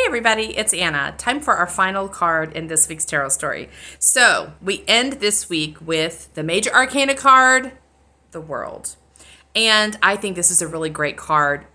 everybody, it's Anna. Time for our final card in this week's tarot story. So we end this week with the Major Arcana card, the World. And I think this is a really great card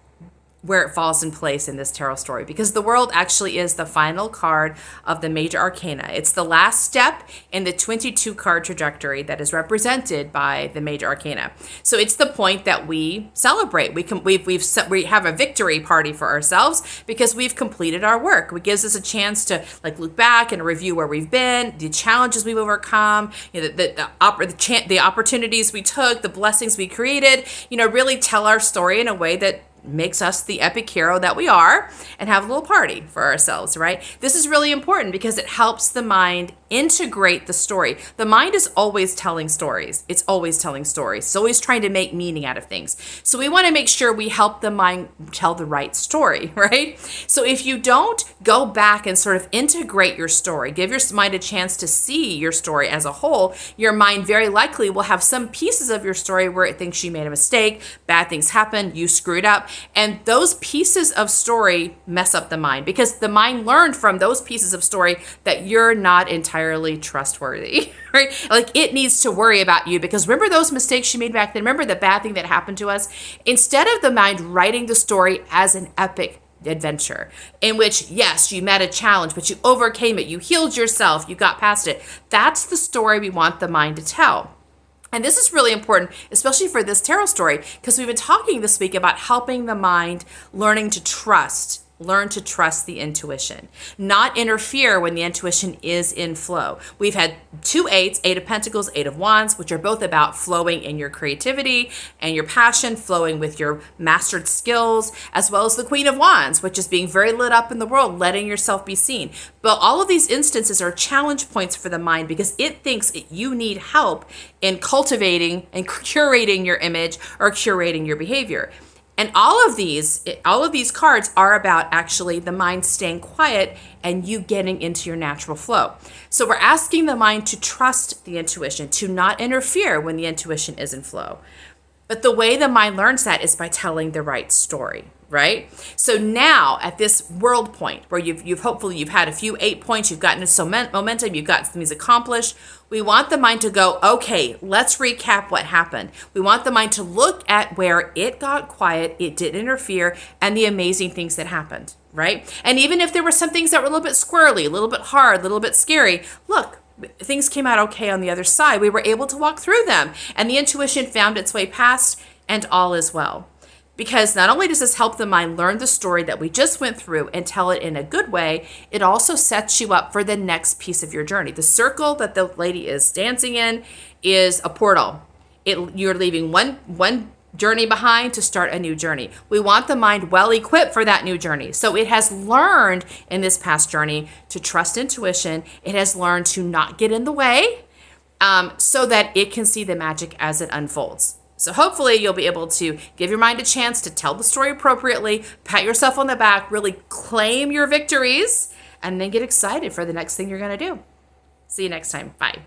where it falls in place in this tarot story, because the World actually is the final card of the Major Arcana. It's the last step in the 22 card trajectory that is represented by the Major Arcana. So it's the point that we celebrate. We have a victory party for ourselves because we've completed our work. It gives us a chance to look back and review where we've been, the challenges we've overcome, the opportunities we took, the blessings we created. Really tell our story in a way that makes us the epic hero that we are, and have a little party for ourselves, right? This is really important because it helps the mind integrate the story. The mind is always telling stories. It's always telling stories. It's always trying to make meaning out of things. So we want to make sure we help the mind tell the right story, right? So if you don't go back and sort of integrate your story, give your mind a chance to see your story as a whole, your mind very likely will have some pieces of your story where it thinks you made a mistake, bad things happened, you screwed up, and those pieces of story mess up the mind because the mind learned from those pieces of story that you're not entirely trustworthy, right? It needs to worry about you because remember those mistakes you made back then? Remember the bad thing that happened to us? Instead of the mind writing the story as an epic adventure in which, yes, you met a challenge, but you overcame it, you healed yourself, you got past it. That's the story we want the mind to tell. And this is really important, especially for this tarot story, because we've been talking this week about helping the mind learn to trust the intuition, not interfere when the intuition is in flow. We've had two eights, Eight of Pentacles, Eight of Wands, which are both about flowing in your creativity and your passion, flowing with your mastered skills, as well as the Queen of Wands, which is being very lit up in the world, letting yourself be seen. But all of these instances are challenge points for the mind because it thinks you need help in cultivating and curating your image or curating your behavior. And all of these cards are about actually the mind staying quiet and you getting into your natural flow. So we're asking the mind to trust the intuition, to not interfere when the intuition is in flow. But the way the mind learns that is by telling the right story, right? So now at this world point where you've hopefully had a few 8 points, you've gotten some momentum, you've got some things accomplished. We want the mind to go, okay, let's recap what happened. We want the mind to look at where it got quiet, it didn't interfere, and the amazing things that happened, right? And even if there were some things that were a little bit squirrely, a little bit hard, a little bit scary, look, things came out okay on the other side. We were able to walk through them, and the intuition found its way past, and all is well. Because not only does this help the mind learn the story that we just went through and tell it in a good way, it also sets you up for the next piece of your journey. The circle that the lady is dancing in is a portal. You're leaving one journey behind to start a new journey. We want the mind well equipped for that new journey. So it has learned in this past journey to trust intuition. It has learned to not get in the way so that it can see the magic as it unfolds. So hopefully you'll be able to give your mind a chance to tell the story appropriately, pat yourself on the back, really claim your victories, and then get excited for the next thing you're going to do. See you next time. Bye.